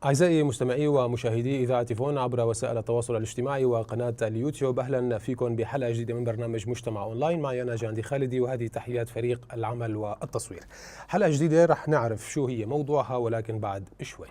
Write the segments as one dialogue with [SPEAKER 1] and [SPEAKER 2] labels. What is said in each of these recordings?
[SPEAKER 1] أعزائي مستمعي ومشاهدي إذاعة فون عبر وسائل التواصل الاجتماعي وقناة اليوتيوب، أهلا فيكم بحلقة جديدة من برنامج مجتمع أونلاين. معي أنا جاندي خالدي، وهذه تحيات فريق العمل والتصوير. حلقة جديدة رح نعرف شو هي موضوعها، ولكن بعد شوي.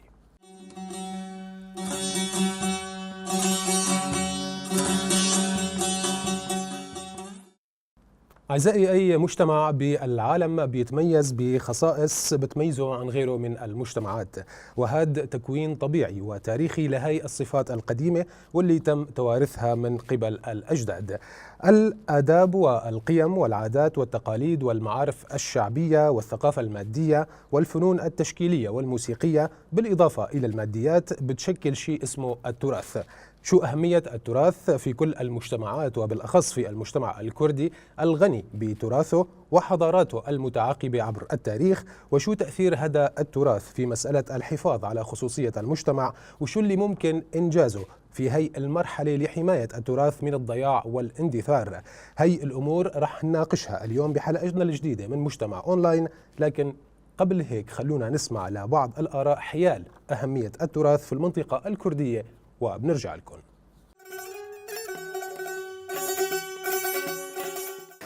[SPEAKER 1] أعزائي، أي مجتمع بالعالم بيتميز بخصائص بتميزه عن غيره من المجتمعات، وهذا تكوين طبيعي وتاريخي لهي الصفات القديمة واللي تم توارثها من قبل الأجداد. الآداب والقيم والعادات والتقاليد والمعارف الشعبية والثقافة المادية والفنون التشكيلية والموسيقية، بالإضافة إلى الماديات، بتشكل شيء اسمه التراث. شو أهمية التراث في كل المجتمعات، وبالأخص في المجتمع الكردي الغني بتراثه وحضاراته المتعاقبة عبر التاريخ؟ وشو تأثير هذا التراث في مسألة الحفاظ على خصوصية المجتمع؟ وشو اللي ممكن إنجازه في هي المرحلة لحماية التراث من الضياع والاندثار؟ هي الأمور رح نناقشها اليوم بحلقتنا الجديدة من مجتمع أونلاين، لكن قبل هيك خلونا نسمع لبعض الآراء حيال أهمية التراث في المنطقة الكردية، وبنرجع لكم.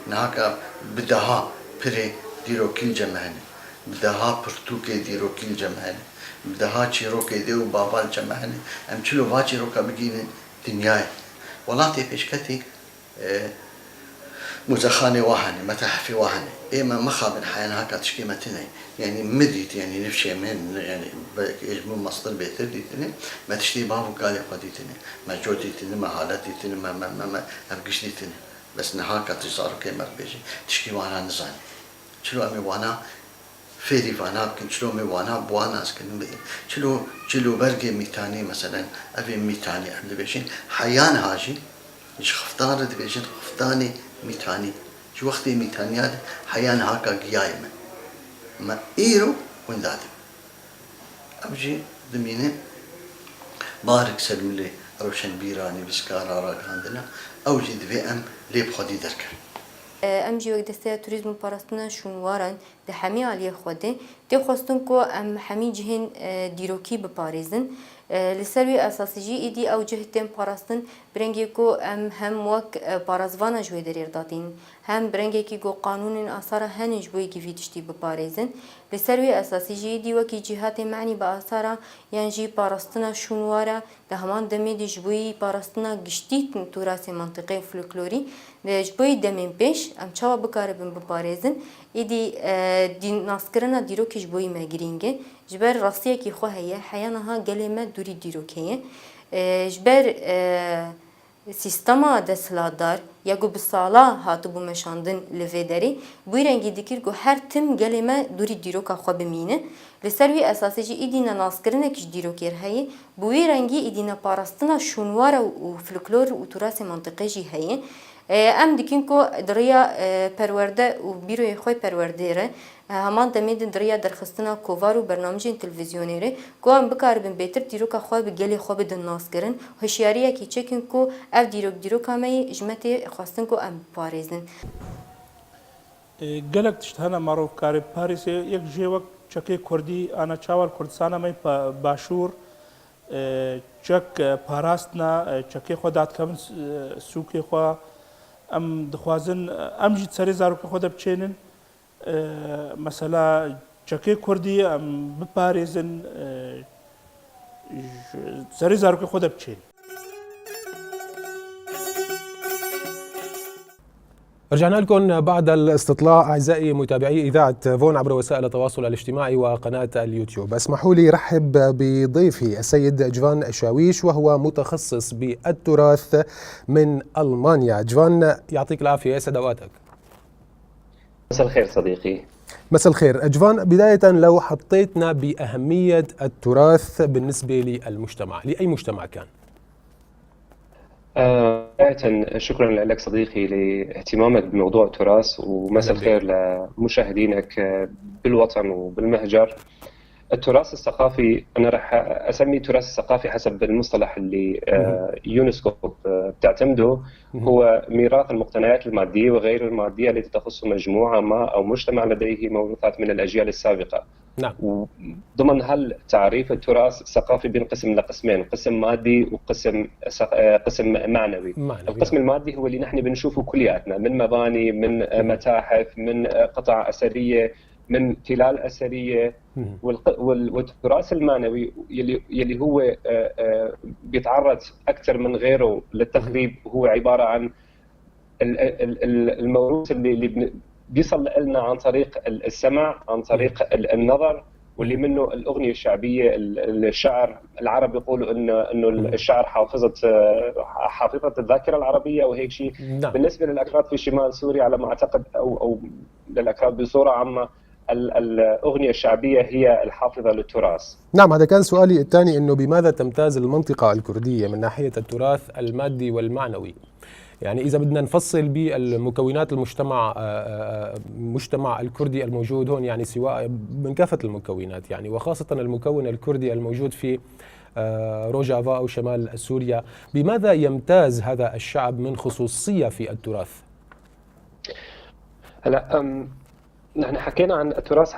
[SPEAKER 2] ناكا بدها بري ديروكيل جمهني، بدها برتوكي ديروكيل جمهني، بدها تشيروكي ديو بابال جمهني، ام تشلو فاتشي روكا بجين دنياي ولاتي فيشكتي مزخاني واهني متاحفي واهني إما مخابن حيان هكا تشكيمتني يعني مديت يعني نفشي من يعني يجمون مصدر بيتر ديتني ما تشتي بابو قالي قديتني ما جوديتني ما حالتيتني ما أبقش ديتني بس نهاكا تجار كيما بيجي تشكي وانا نزاني شلو أمي وانا فيري وانا بكن شلو أمي وانا بوانا اسكن شلو برقي ميتاني مثلا أبي ميتاني قبل بيجين حيان هاجي مش خفتار بيجين خفتاني ميتاني شو وقتي ميتانيات حيان هاكا قيايمة ما إيرو وندادم أبجي دمينه بارك سلولي روشن بيراني بسكارا راك عندنا أوجي دبي أم لي بخدي دركر
[SPEAKER 3] ام جی وقت دسته توریسم پاراستنا شونوارن ده همی علیه خوده ده خواستن کو ام همی جهن دیروکی بپاريزن لسروي اساسي جي ايدي او جهتين پاراستن برنگي کو ام هم وك پارازوانا جوي درير داتين هم برنگي کی کو قانون اثار هنج بوي کی فيتشتي بپاريزن لسروي اساسي جي ايدي وكي جهات معني باثار يعني جي پاراستنا شونوارا ده همان دمي دي جوي پاراستنا گشتيت تراث منطقي فولكلوري جبوی دمین پیش ام چاوا بکاربن بپارێزن ایدی دی ناسکرنا دیروکیش بوی مگرینگه جبر راستیه کی خو هيا حیانها گلیمه دوری دیروکیه جبر سیستما دسلادار یا گو بسالا هاتو بو مشاندن لفدری بوی رنگی دکیر گو هر تم گلیمه دوری دیروکا خو بمینه لسروی اساسی جی ایدینا ناسکرنا کیش دیروکیر هی بوی رنگی ایدینا پاراستنا شونوارا و فلکلور و تراث منطقه جی هی ام دیکن کو دریا پرورده و بیروی خوی پرورده ره همان دمید دریا درخستنا کووار و برنامج تلویزیونی ره کو ام بکاربن بهتر دیروک خواه بگلی خواه بدن ناس کرن هوشیاریه کی چکن کو اف دیروک همه جمعتی خواستن کو ام پاریزن
[SPEAKER 4] گلک تشتهنا معروف کاری پاریس یک جیوک چکی کردی آنا چاور کردستان می باشور چک پاراستنا چکی خود داد کمن سوکی خواه ام دخوازن ام جيت سري زاروك خود بچينن مثلا چكي كردي ام بباريزن سري زاروك خود بچين.
[SPEAKER 1] رجعنا لكم بعد الاستطلاع أعزائي متابعي إذاعة فون عبر وسائل التواصل الاجتماعي وقناة اليوتيوب. اسمحوا لي رحب بضيفي السيد جفان شاويش، وهو متخصص بالتراث من ألمانيا. جفان، يعطيك العافية، يسعد أوقاتك.
[SPEAKER 5] مساء الخير صديقي.
[SPEAKER 1] مساء الخير جفان. بداية لو حطيتنا بأهمية التراث بالنسبة للمجتمع، لأي مجتمع كان؟
[SPEAKER 5] شكرا لك صديقي لاهتمامك بموضوع التراث، ومساء الخير لمشاهدينك بالوطن وبالمهجر. التراث الثقافي أنا راح أسمي التراث الثقافي حسب المصطلح اللي يونسكو بتعتمده، هو ميراث المقتنيات المادية وغير المادية التي تخص مجموعة ما أو مجتمع لديه موروثات من الأجيال السابقة.
[SPEAKER 1] نعم.
[SPEAKER 5] ضمن هالتعريف التراث الثقافي بينقسم لقسمين، قسم مادي وقسم قسم معنوي. القسم المادي هو اللي نحن بنشوفه كلياتنا، من مباني، من متاحف، من قطع أثرية، من تلال أثرية. والتراث المعنوي يلي هو بيتعرض أكثر من غيره للتخريب، هو عبارة عن الموروث اللي بيصل لنا عن طريق السمع، عن طريق النظر، واللي منه الأغنية الشعبية. الشعر العرب يقولوا إنه الشعر حافظة الذاكرة العربية وهيك شيء.
[SPEAKER 1] نعم.
[SPEAKER 5] بالنسبة للأكراد في شمال سوريا على ما أعتقد أو للأكراد بصورة عامة، الأغنية الشعبية هي الحافظة للتراث.
[SPEAKER 1] نعم، هذا كان سؤالي الثاني، إنه بماذا تمتاز المنطقة الكردية من ناحية التراث المادي والمعنوي؟ يعني إذا بدنا نفصل بالمكونات المجتمع الكردي الموجود هون، يعني سواء من كافة المكونات، يعني وخاصة المكون الكردي الموجود في روجافا أو شمال سوريا، بماذا يمتاز هذا الشعب من خصوصية في التراث؟
[SPEAKER 5] هلا نحن حكينا عن التراث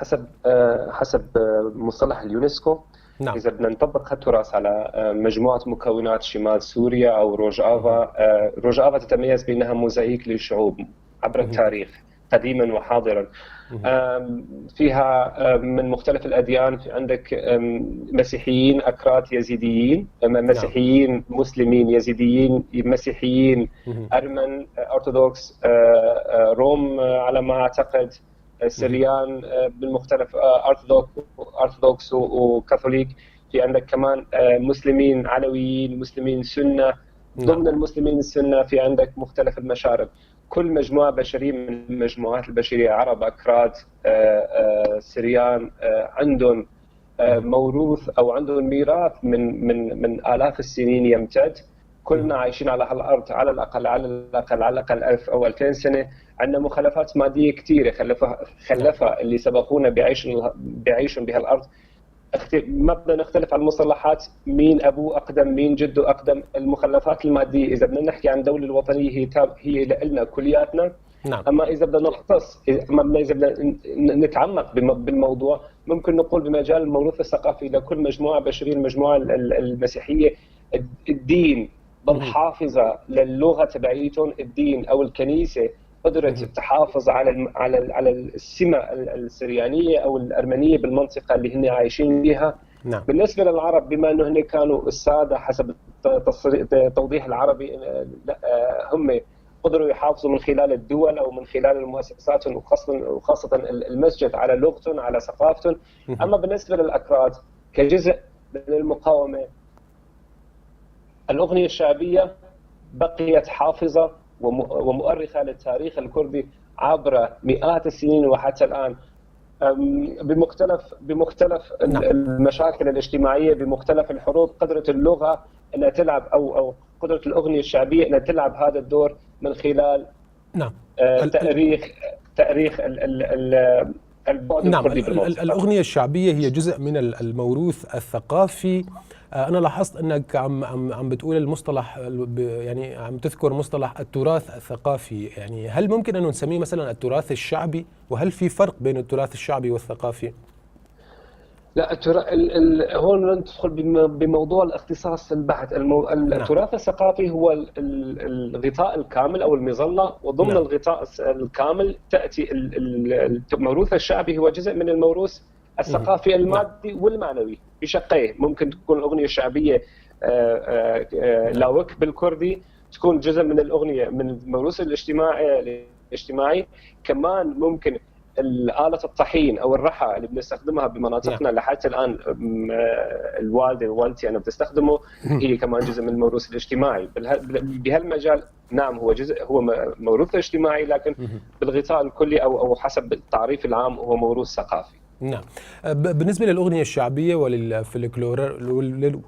[SPEAKER 5] حسب مصطلح اليونسكو.
[SPEAKER 1] نعم.
[SPEAKER 5] إذا بدنا نطبق هالتراث على مجموعة مكونات شمال سوريا أو روجافا، روجافا تتميز بأنها موزايك للشعوب عبر التاريخ قديما وحاضرا. فيها من مختلف الأديان، في عندك مسيحيين، أكراد، يزيديين، مسيحيين، مسلمين، يزيديين، مسيحيين، أرمن، أرثوذكس، روم على ما أعتقد، سريان بالمختلف، أرثوذكس وكاثوليك. في عندك كمان مسلمين علويين، مسلمين سنة. ضمن المسلمين السنة في عندك مختلف المشارب. كل مجموعة بشرية من المجموعات البشرية، عرب، أكراد، سريان، عندهم موروث أو عندهم ميراث من آلاف السنين يمتد. كلنا عايشين على هالأرض على الأقل 1000 أو 2000 سنة. عندنا مخلفات مادية كثيرة خلفها اللي سبقونا بعيشهم بهالأرض. ما بدنا نختلف عن المصطلحات، مين أبوه أقدم، مين جده أقدم. المخلفات المادية إذا بدنا نحكي عن الدولة الوطنية هي لنا كلياتنا.
[SPEAKER 1] نعم.
[SPEAKER 5] أما إذا بدنا نختص، إذا بدنا نتعمق بالموضوع، ممكن نقول بمجال الموروث الثقافي لكل مجموعة بشرية، المجموعة المسيحية، الدين ضل حافظة للغة تبعيتهم. الدين أو الكنيسة قدرت تحافظ على السمة السريانية أو الأرمنية بالمنطقة اللي هن عايشين فيها.
[SPEAKER 1] نعم.
[SPEAKER 5] بالنسبة للعرب، بما أنه هن كانوا السادة حسب التوضيح العربي، هم قدروا يحافظوا من خلال الدول أو من خلال المؤسسات، وخاصة المسجد، على لغتهم، على ثقافتهم. أما بالنسبة للأكراد كجزء من المقاومة، الأغنية الشعبية بقيت حافظة ومؤرخة للتاريخ الكردي عبر مئات السنين وحتى الآن، بمختلف المشاكل الاجتماعية، بمختلف الحروب. قدرت اللغة أنها تلعب أو قدرت الأغنية الشعبية أنها تلعب هذا الدور من خلال
[SPEAKER 1] نعم.
[SPEAKER 5] تأريخ البعد الكردي بالمنطقة.
[SPEAKER 1] الأغنية الشعبية هي جزء من الموروث الثقافي. أنا لاحظت أنك عم بتقول المصطلح، يعني عم تذكر مصطلح التراث الثقافي. يعني هل ممكن أن نسميه مثلا التراث الشعبي؟ وهل في فرق بين التراث الشعبي والثقافي؟
[SPEAKER 5] لا، هون ندخل بموضوع الاختصاص البحت. التراث الثقافي هو الغطاء الكامل أو المظلة، وضمن الغطاء الكامل تأتي الموروث الشعبي. هو جزء من الموروث الثقافي المادي والمعنوي بشقيه. ممكن تكون الأغنية الشعبية لاوك بالكردي، تكون جزء من الأغنية من الموروث الاجتماعي. كمان ممكن آلة الطحين أو الرحى اللي بنستخدمها بمناطقنا لحتى الآن، الوالدة ووالدتي أنا بتستخدمه، هي كمان جزء من الموروث الاجتماعي. بهالمجال نعم هو موروث اجتماعي، لكن بالغطاء الكلي أو حسب التعريف العام هو موروث ثقافي.
[SPEAKER 1] نعم. بالنسبة للأغنية الشعبية والفلكلور،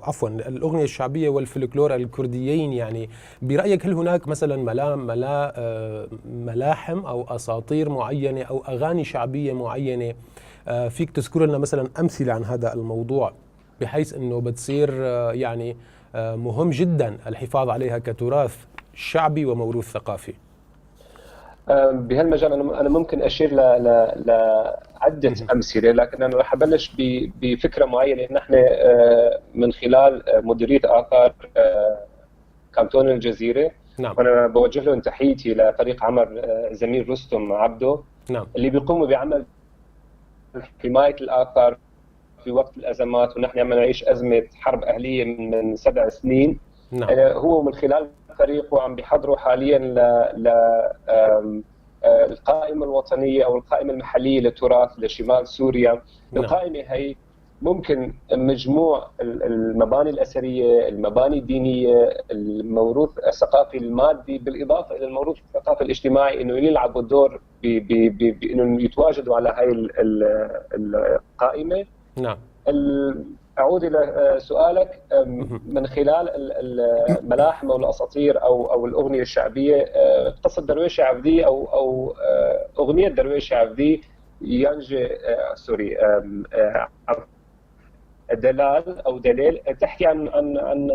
[SPEAKER 1] عفوا الأغنية الشعبية والفلكلور الكرديين، يعني برأيك هل هناك مثلا ملاحم أو أساطير معينة أو أغاني شعبية معينة فيك تذكر لنا مثلا أمثلة عن هذا الموضوع، بحيث أنه بتصير يعني مهم جدا الحفاظ عليها كتراث شعبي وموروث ثقافي؟
[SPEAKER 5] بهالمجال أنا ممكن أشير لعدة أمثلة، لكن أنا راح أبلش بفكرة معينة. نحن من خلال مديرية آثار كانتون الجزيرة،
[SPEAKER 1] نعم.
[SPEAKER 5] وأنا بوجه لهم تحيتي لفريق عمل زميل رستم عبده،
[SPEAKER 1] نعم.
[SPEAKER 5] اللي بيقوموا بعمل حماية الآثار في وقت الأزمات، ونحن عم نعيش أزمة حرب أهلية من 7 سنين.
[SPEAKER 1] نعم.
[SPEAKER 5] هو من خلال فريقه عم بيحضروا حاليا القائمة الوطنية أو القائمة المحلية للتراث لشمال سوريا.
[SPEAKER 1] نعم.
[SPEAKER 5] القائمة هي ممكن مجموع المباني الأثرية، المباني الدينية، الموروث الثقافي المادي، بالإضافة إلى الموروث الثقافي الاجتماعي، إنه يلعبوا دور بإنه يتواجدوا على هاي القائمة.
[SPEAKER 1] نعم.
[SPEAKER 5] أعود إلى سؤالك. من خلال الملاحم أو الأساطير أو الأغنية الشعبية، قصة درويش عبدي أو أغنية درويش عبدي ينجي سوري دلال أو دليل تحكي عن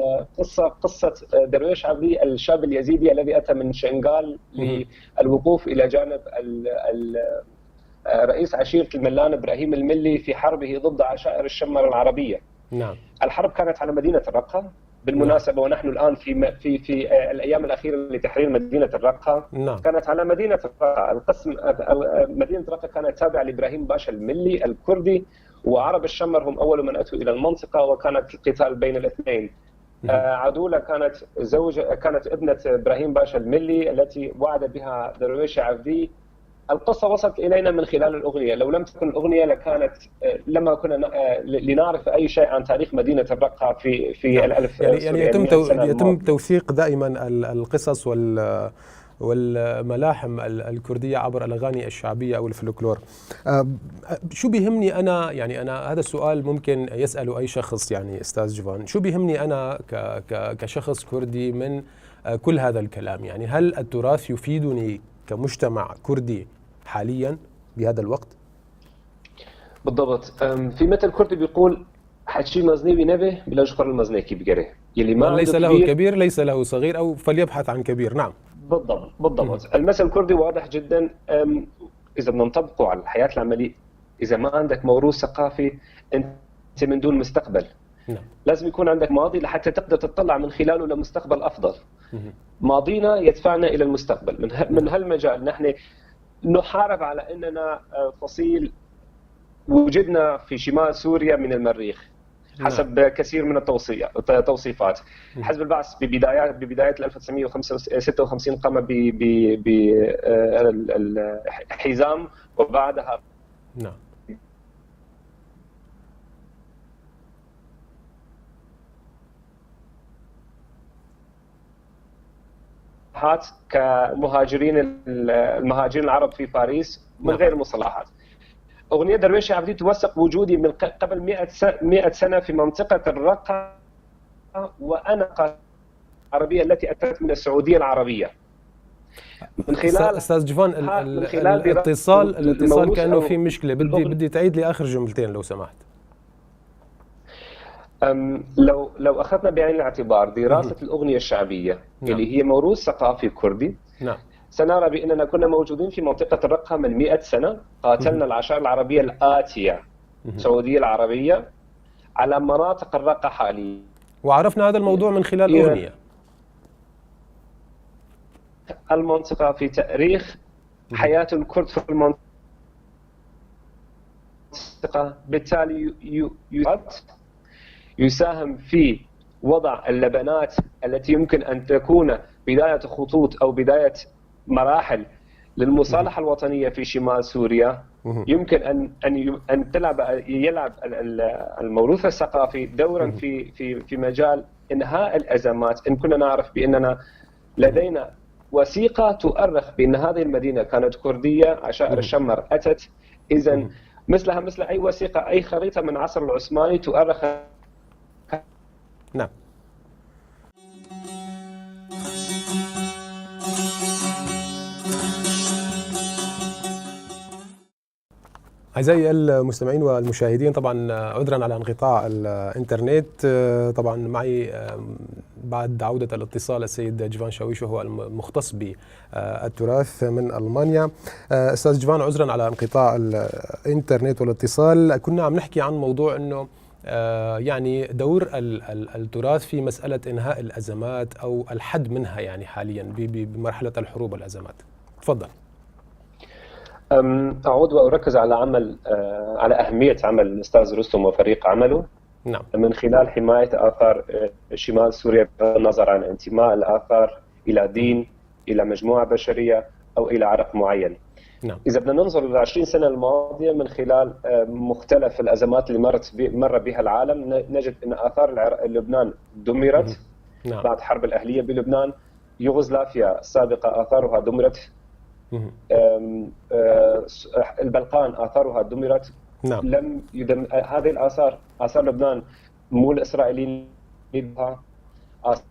[SPEAKER 5] قصة درويش عبدي الشاب اليزيدي الذي أتى من شنغال للوقوف إلى جانب رئيس عشيرة الملان إبراهيم الملي في حربه ضد عشائر الشمر العربية.
[SPEAKER 1] نعم.
[SPEAKER 5] الحرب كانت على مدينة الرقة بالمناسبة، ونحن الآن في الأيام الأخيرة لتحرير مدينة الرقة.
[SPEAKER 1] نعم.
[SPEAKER 5] كانت على مدينة الرقة. القسم مدينة الرقة كانت تابعة لإبراهيم باشا الملي الكردي، وعرب الشمر هم أول من أتوا إلى المنطقة، وكانت القتال بين الاثنين. عدولة كانت ابنة إبراهيم باشا الملي التي وعد بها درويش عبدي. القصة وصلت إلينا من خلال الأغنية. لو لم تكن الأغنية لما كنا لنعرف أي شيء عن تاريخ مدينة الرقة في الألف.
[SPEAKER 1] يعني يتم توثيق دائما القصص والملاحم الكردية عبر الأغاني الشعبية أو الفلكلور. شو بيهمني أنا، يعني أنا هذا السؤال ممكن يسأله أي شخص، يعني أستاذ جيفان، شو بيهمني أنا كشخص كردي من كل هذا الكلام؟ يعني هل التراث يفيدني كمجتمع كردي حاليا بهذا الوقت؟
[SPEAKER 5] بالضبط. في مثل كردي بيقول حكي مزني بنبه بلا شكر المزنيكي بقره، يلي ما
[SPEAKER 1] ليس له كبير ليس له صغير، أو فليبحث عن كبير. نعم
[SPEAKER 5] بالضبط. المثل الكردي واضح جدا. إذا بدنا نطبقه على الحياة العملية، إذا ما عندك موروث ثقافي أنت من دون مستقبل.
[SPEAKER 1] نعم.
[SPEAKER 5] لازم يكون عندك ماضي لحتى تقدر تطلع من خلاله لمستقبل أفضل. ماضينا يدفعنا إلى المستقبل. من هالمجال نحن نحارب على أننا فصيل وجدنا في شمال سوريا من المريخ حسب كثير من التوصيفات. حزب البعث ببداية 1956 قام بالحزام، وبعدها
[SPEAKER 1] نعم
[SPEAKER 5] كمهاجرين المهاجرين العرب في باريس من غير مصطلحات. أغنية درويش عبدي توثق وجودي من قبل 100 سنة في منطقة الرقة، وأنا عربية التي أتت من السعودية العربية. من خلال
[SPEAKER 1] أستاذ جيفان الاتصال كأنه في مشكلة. بدي تعيد لي آخر جملتين لو سمحت.
[SPEAKER 5] لو أخذنا بعين الاعتبار دراسة الأغنية الشعبية اللي هي موروث ثقافي كردي،
[SPEAKER 1] نعم،
[SPEAKER 5] سنرى بأننا كنا موجودين في منطقة الرقة من 100 سنة. قاتلنا العشائر العربية الآتية السعودية العربية على مناطق الرقة حاليا،
[SPEAKER 1] وعرفنا هذا الموضوع من خلال أغنية.
[SPEAKER 5] المنطقة في تاريخ حياة الكرد في المنطقة، بالتالي يساهم في وضع اللبنات التي يمكن أن تكون بداية خطوط أو بداية مراحل للمصالحة الوطنية في شمال سوريا. يمكن أن يلعب الموروث الثقافي دورا في مجال إنهاء الأزمات. إن كنا نعرف بأننا لدينا وثيقة تؤرخ بأن هذه المدينة كانت كردية، عشائر الشمر أتت، إذن مثلها مثل أي وثيقة، أي خريطة من عصر العثماني تؤرخ.
[SPEAKER 1] نعم. أعزائي المستمعين والمشاهدين، طبعا عذرا على انقطاع الإنترنت. طبعا معي بعد عودة الاتصال السيد جيفان شاويش، وهو المختص بالتراث من ألمانيا. أستاذ جيفان، عذرا على انقطاع الإنترنت والاتصال. كنا عم نحكي عن موضوع أنه يعني دور التراث في مسألة إنهاء الأزمات أو الحد منها يعني حاليا بمرحلة الحروب والأزمات. تفضل.
[SPEAKER 5] أعود وأركز على على أهمية عمل الأستاذ رستم وفريق عمله.
[SPEAKER 1] نعم.
[SPEAKER 5] من خلال حماية آثار شمال سوريا بغض النظر عن انتماء الآثار إلى دين، إلى مجموعة بشرية، أو إلى عرق معين.
[SPEAKER 1] نعم.
[SPEAKER 5] إذا بدنا ننظر لل 20 سنة الماضية من خلال مختلف الأزمات اللي مر بها العالم، نجد أن آثار لبنان دمرت.
[SPEAKER 1] نعم.
[SPEAKER 5] بعد حرب الأهلية بلبنان، يوغوسلافيا السابقة آثارها دمرت. البلقان آثارها دمرت.
[SPEAKER 1] نعم.
[SPEAKER 5] لم يدم هذه الآثار، آثار لبنان مو الإسرائيليين لها، آثار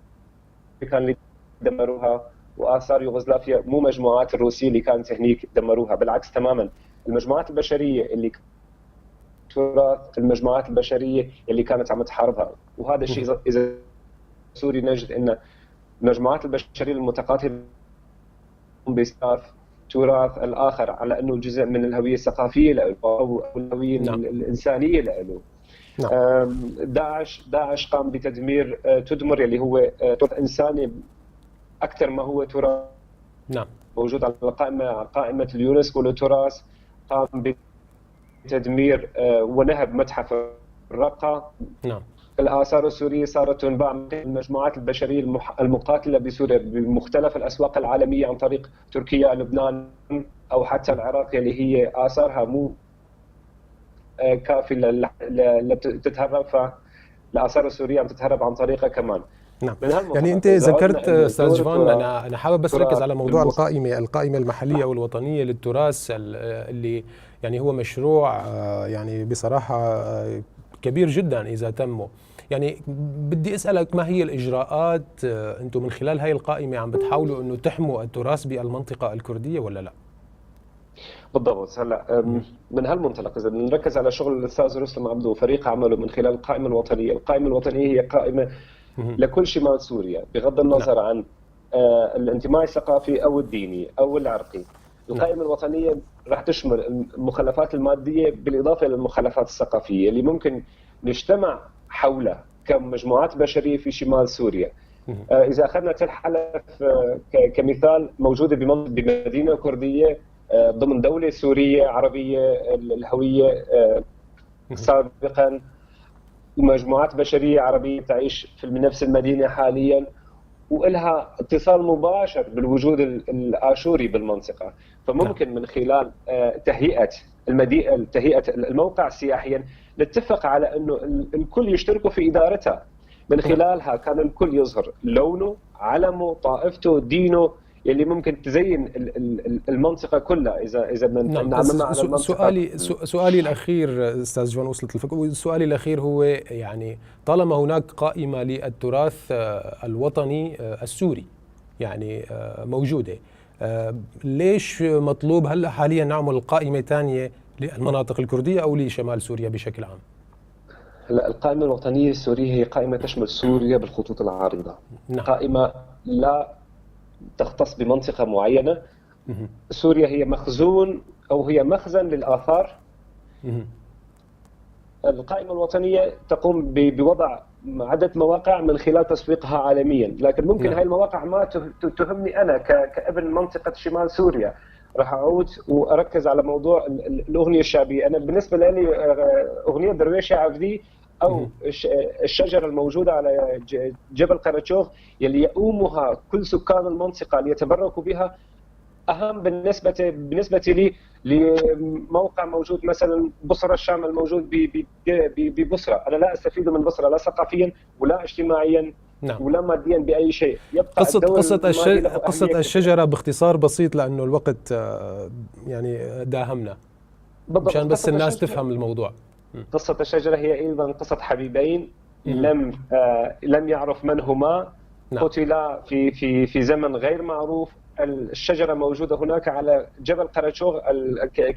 [SPEAKER 5] كان دمروها، وآثار يوغوسلافيا مو مجموعات الروسية اللي كانت هنيك دمروها، بالعكس تماما. المجموعات البشرية اللي تراث المجموعات البشرية اللي كانت عم تحاربها. وهذا الشيء إذا سوري نجد أن المجموعات البشرية المتقاتلة بإسقاط تراث الآخر على أنه جزء من الهوية الثقافية له أو الهوية
[SPEAKER 1] نعم.
[SPEAKER 5] الإنسانية له.
[SPEAKER 1] نعم.
[SPEAKER 5] داعش قام بتدمير تدمر اللي هو تراث إنساني أكثر ما هو تراث.
[SPEAKER 1] نعم.
[SPEAKER 5] موجود على قائمة اليونسكو للتراث. قام بتدمير ونهب متحف الرقة.
[SPEAKER 1] نعم.
[SPEAKER 5] الآثار السورية صارت تنباع من المجموعات البشرية المقاتلة بسوريا بمختلف الأسواق العالمية عن طريق تركيا، لبنان، أو حتى العراق، اللي هي آثارها مو كافية لتتهرب، فالآثار السورية عم تتهرب عن طريقها كمان.
[SPEAKER 1] نعم. يعني أنت ذكرت أستاذ جيفان، أنا حابب بس ركز على موضوع القائمة المحلية والوطنية للتراث، اللي يعني هو مشروع يعني بصراحة كبير جدا إذا تموا. يعني بدي أسألك، ما هي الإجراءات أنتم من خلال هاي القائمة عم بتحاولوا أنه تحموا التراث بالمنطقة الكردية ولا لا؟
[SPEAKER 5] بالضبط. هلا من هالمنطلق إذا بنركز على شغل الأستاذ رستم عبدو وفريق عمله من خلال القائمة الوطنية. القائمة الوطنية هي قائمة لكل شمال سوريا بغض النظر عن الانتماء الثقافي أو الديني أو العرقي. القائمة الوطنية راح تشمل المخلفات المادية بالإضافة إلى المخلفات الثقافية اللي ممكن نجتمع حولها كمجموعات بشرية في شمال سوريا. إذا أخذنا تل حلف كمثال، موجودة بمدينة كردية ضمن دولة سورية عربية الهوية سابقا، ومجموعات بشرية عربية تعيش في نفس المدينة حاليا، وإلها اتصال مباشر بالوجود الآشوري بالمنطقة. فممكن من خلال تهيئة الموقع سياحيا نتفق على أنه الكل يشتركوا في إدارتها. من خلالها كان الكل يظهر لونه، علمه، طائفته، دينه، اللي ممكن تزين المنطقة كلها إذا بنعممها على المنطقة.
[SPEAKER 1] سؤالي الأخير أستاذ جيفان، وصلت الفكرة. سؤالي الأخير هو يعني طالما هناك قائمة للتراث الوطني السوري يعني موجودة، ليش مطلوب هلا حاليا نعمل قائمة ثانية للمناطق الكردية أو لشمال سوريا بشكل عام؟
[SPEAKER 5] هلا القائمة الوطنية السورية هي قائمة تشمل سوريا بالخطوط العريضة.
[SPEAKER 1] نعم.
[SPEAKER 5] قائمة لا تختص بمنطقة معينة. سوريا هي مخزون أو هي مخزن للآثار. القائمة الوطنية تقوم بوضع عدة مواقع من خلال تسويقها عالميا، لكن ممكن هاي المواقع ما تهمني أنا كابن منطقة شمال سوريا. راح أعود وأركز على موضوع الأغنية الشعبية. أنا بالنسبة لي أغنية درويش عبدي أو الشجرة الموجودة على جبل قراتشوف يلي يؤومها كل سكان المنطقة ليتبركوا بها أهم بالنسبة لي لموقع موجود مثلا بصرة الشام الموجود ببصرة. أنا لا أستفيد من بصرة لا ثقافيا ولا اجتماعيا.
[SPEAKER 1] نعم.
[SPEAKER 5] ولا ماديا بأي شيء. يبقى
[SPEAKER 1] قصة الشجرة باختصار بسيط لأنه الوقت يعني داهمنا.
[SPEAKER 5] بالضبط.
[SPEAKER 1] مشان بس الناس تفهم الموضوع.
[SPEAKER 5] قصة الشجرة هي أيضا قصة حبيبين لم يعرف من هما، قتلا في زمن غير معروف. الشجرة موجودة هناك على جبل قراتشوغ.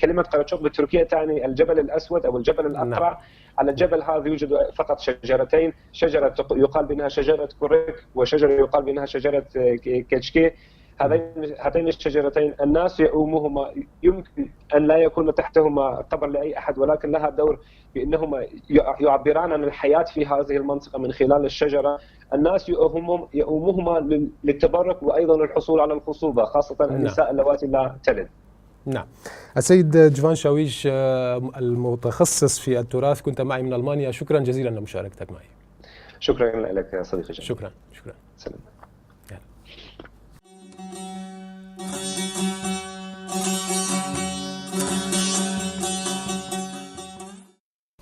[SPEAKER 5] كلمة قراتشوغ بالتركية تعني الجبل الأسود أو الجبل الأقرع. على الجبل هذا يوجد فقط شجرتين، شجرة يقال بأنها شجرة كوريك، وشجرة يقال بأنها شجرة كيتشكي. هاتين الشجرتين الناس يؤومهما، يمكن أن لا يكون تحتهما قبر لأي أحد، ولكن لها دور بأنهما يعبران عن الحياة في هذه المنطقة من خلال الشجرة. الناس يؤومهما للتبرك وأيضا للحصول على الخصوبة، خاصة النساء اللواتي لا تلد.
[SPEAKER 1] نعم. السيد جيفان شاويش المتخصص في التراث، كنت معي من ألمانيا، شكرا جزيلا لمشاركتك معي.
[SPEAKER 5] شكرا لك يا صديقي.
[SPEAKER 1] شكرا.
[SPEAKER 5] سلام.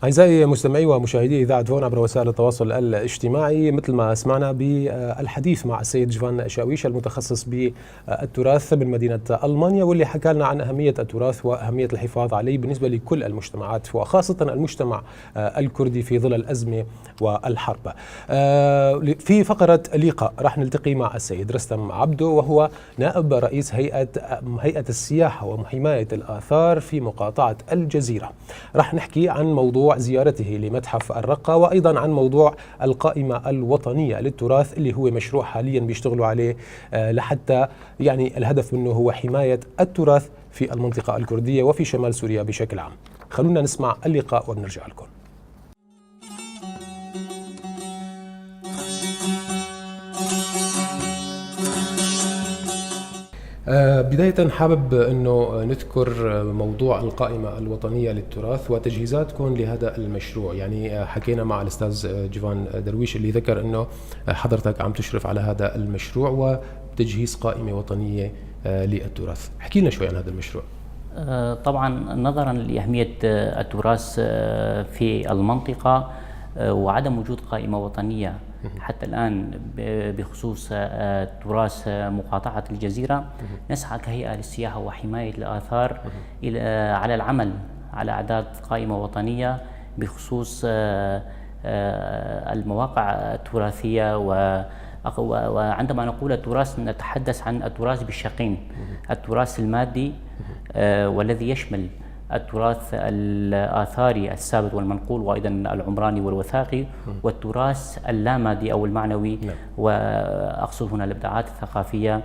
[SPEAKER 1] أعزائي مستمعي ومشاهدي إذاعة فون عبر وسائل التواصل الاجتماعي، مثل ما سمعنا بالحديث مع السيد جيفان شاويش المتخصص بالتراث من مدينة ألمانيا، واللي حكى لنا عن أهمية التراث وأهمية الحفاظ عليه بالنسبة لكل المجتمعات وخاصة المجتمع الكردي في ظل الأزمة والحرب. في فقرة لقاء راح نلتقي مع السيد رستم عبدو، وهو نائب رئيس هيئة السياحة وحماية الآثار في مقاطعة الجزيرة. راح نحكي عن موضوع زيارته لمتحف الرقة، وأيضا عن موضوع القائمة الوطنية للتراث اللي هو مشروع حاليا بيشتغلوا عليه لحتى يعني الهدف منه هو حماية التراث في المنطقة الكردية وفي شمال سوريا بشكل عام. خلونا نسمع اللقاء ونرجع لكم. بداية حابب أنه نذكر موضوع القائمة الوطنية للتراث وتجهيزاتكم لهذا المشروع. يعني حكينا مع الأستاذ جيفان درويش اللي ذكر أنه حضرتك عم تشرف على هذا المشروع وتجهيز قائمة وطنية للتراث. احكي لنا شوي عن هذا المشروع.
[SPEAKER 6] طبعا نظرا لأهمية التراث في المنطقة وعدم وجود قائمة وطنية حتى الآن بخصوص تراث مقاطعة الجزيرة، نسعى كهيئة للسياحة وحماية الآثار على العمل على إعداد قائمة وطنية بخصوص المواقع التراثية. وعندما نقول التراث نتحدث عن التراث بالشقين: التراث المادي والذي يشمل التراث الآثاري الثابت والمنقول وأيضا العمراني والوثائقي، والتراث اللامادي أو المعنوي. وأقصد هنا الإبداعات الثقافية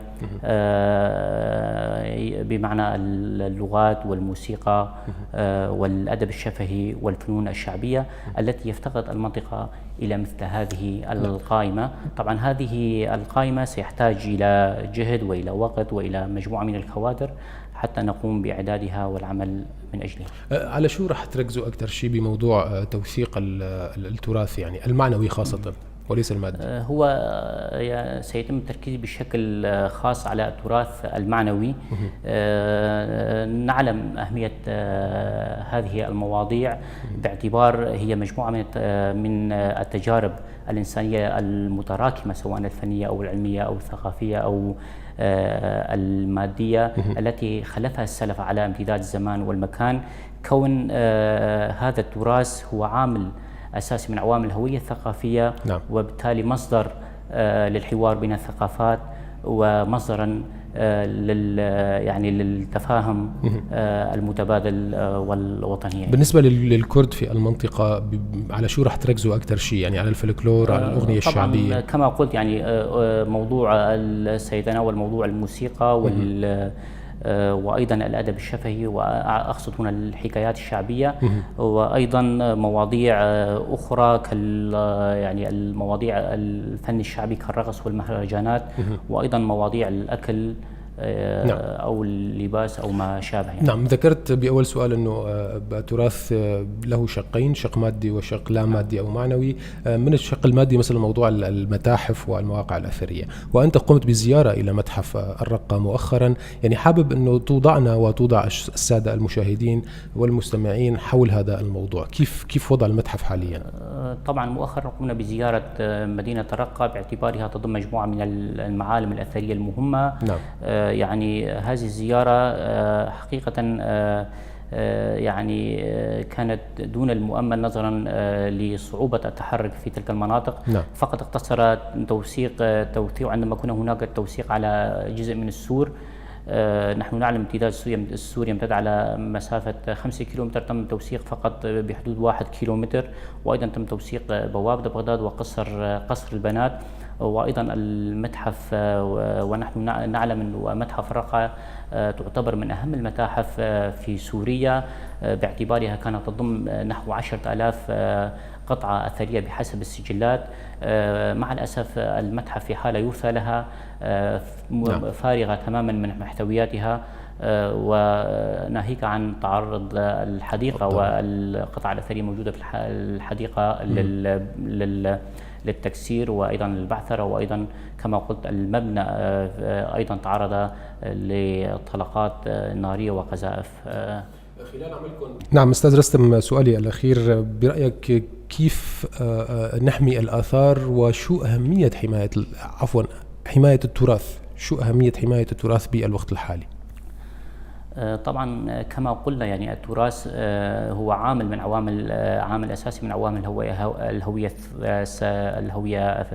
[SPEAKER 6] بمعنى اللغات والموسيقى والأدب الشفهي والفنون الشعبية التي يفتقد المنطقة إلى مثل هذه القائمة. طبعا هذه القائمة سيحتاج إلى جهد وإلى وقت وإلى مجموعة من الكوادر حتى نقوم بإعدادها والعمل من أجلها.
[SPEAKER 1] على شو راح تركزوا أكثر شيء بموضوع توثيق التراث، يعني المعنوي خاصة وليس المادي؟
[SPEAKER 6] هو سيتم التركيز بشكل خاص على التراث المعنوي. نعلم أهمية هذه المواضيع باعتبار هي مجموعة من التجارب الإنسانية المتراكمة، سواء الفنية أو العلمية أو الثقافية أو المادية، التي خلفها السلف على امتداد الزمان والمكان. كون هذا التراث هو عامل أساسي من عوامل الهوية الثقافية، وبالتالي مصدر للحوار بين الثقافات ومصدرا يعني للتفاهم المتبادل والوطني.
[SPEAKER 1] بالنسبة للكرد في المنطقة على شو راح تركزوا أكثر شيء؟ يعني على الفلكلور، على الأغنية الشعبية؟
[SPEAKER 6] طبعا كما قلت يعني موضوع سيتناول موضوع الموسيقى وأيضا الأدب الشفهي، وأقصد هنا الحكايات الشعبية، وأيضا مواضيع أخرى يعني المواضيع الفن الشعبي كالرقص والمهرجانات، وأيضا مواضيع الأكل أو اللباس أو ما شابه يعني.
[SPEAKER 1] نعم، ذكرت بأول سؤال أنه التراث له شقين: شق مادي وشق لا مادي أو معنوي. من الشق المادي مثل موضوع المتاحف والمواقع الأثرية، وأنت قمت بزيارة إلى متحف الرقة مؤخرا. يعني حابب أنه توضعنا وتوضع السادة المشاهدين والمستمعين حول هذا الموضوع. كيف وضع المتحف حاليا؟
[SPEAKER 6] طبعا مؤخرا قمنا بزيارة مدينة الرقة باعتبارها تضم مجموعة من المعالم الأثرية المهمة.
[SPEAKER 1] نعم.
[SPEAKER 6] يعني هذه الزيارة حقيقة يعني كانت دون المؤمل نظرا لصعوبة التحرك في تلك المناطق.
[SPEAKER 1] نعم.
[SPEAKER 6] فقط اقتصر توثيق عندما كان هناك التوثيق على جزء من السور. نحن نعلم امتداد سوريا يمتد على مسافة 5 كيلومتر، تم توثيق فقط بحدود 1 كيلومتر، وأيضا تم توثيق بوابة بغداد وقصر البنات، وأيضا المتحف. ونحن نعلم أن متحف رقة تعتبر من أهم المتاحف في سوريا باعتبارها كانت تضم نحو 10,000 قطعة أثرية بحسب السجلات. مع الأسف المتحف في حالة يرثى لها فارغة تماما من محتوياتها، وناهيك عن تعرض الحديقة والقطع الأثرية موجودة في الحديقة للتكسير وأيضا للبعثرة، وأيضا كما قلت المبنى أيضا تعرض لطلقات نارية وقذائف.
[SPEAKER 1] خلال عملكم نعم أستاذ رستم، سؤالي الأخير، برأيك كيف نحمي الآثار وشو أهمية حماية التراث؟ شو أهمية حماية التراث بالوقت الحالي؟
[SPEAKER 6] طبعا كما قلنا يعني التراث هو عامل أساسي من عوامل الهوية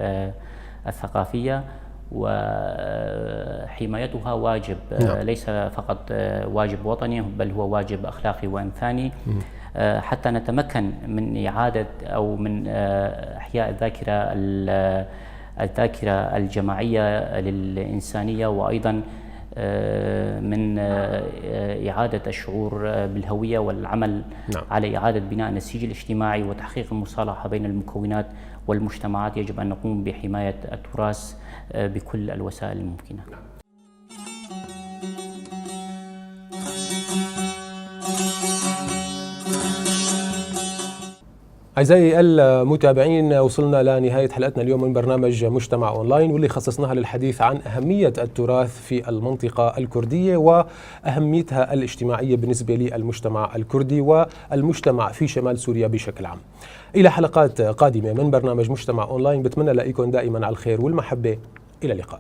[SPEAKER 6] الثقافية، وحمايتها واجب ليس فقط واجب وطني بل هو واجب أخلاقي وإنساني، حتى نتمكن من إعادة أو من إحياء الذاكرة الجماعية للإنسانية، وأيضا من إعادة الشعور بالهوية والعمل على إعادة بناء النسيج الاجتماعي وتحقيق المصالحة بين المكونات والمجتمعات. يجب أن نقوم بحماية التراث بكل الوسائل الممكنة.
[SPEAKER 1] أعزائي المتابعين، وصلنا لنهاية حلقتنا اليوم من برنامج مجتمع أونلاين، واللي خصصناها للحديث عن أهمية التراث في المنطقة الكردية وأهميتها الاجتماعية بالنسبة للمجتمع الكردي والمجتمع في شمال سوريا بشكل عام. إلى حلقات قادمة من برنامج مجتمع أونلاين، بتمنى لكم دائما على الخير والمحبة. إلى اللقاء.